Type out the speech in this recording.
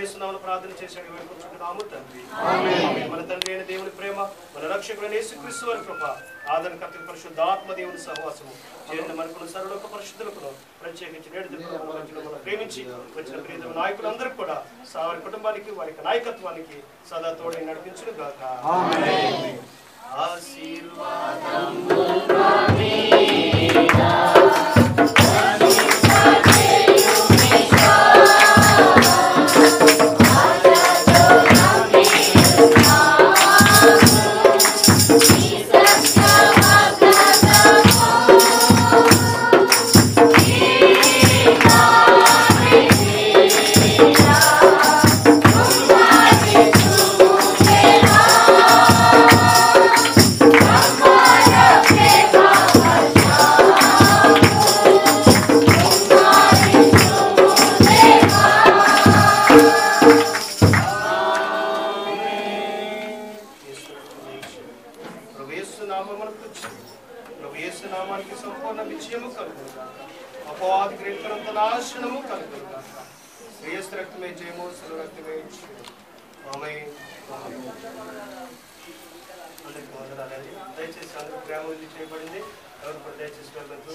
యేసునామమున ప్రార్థన చేసి వేడుకొంచున్నాము తండ్రి. మన తండ్రి అయిన దేవుని ప్రేమ, మన రక్షకుడైన యేసుక్రీస్తు వారి కృప, ఆదరణకర్త పరిశుద్ధాత్మ దేవుని సహవాసము చేరిన మనకును సర్వలోక పరిశుద్ధులకు ప్రత్యేకించి నేడు మన ప్రేమించి వచ్చిన ప్రియతమ నాయకులందరికీ కూడా వారి కుటుంబానికి వారి నాయకత్వానికి సదా తోడై నడిపించును గాక. దయచేసి అందరూ గ్రామం చేయబడింది. ఎవరు కూడా దయచేసి వెళ్ళదు.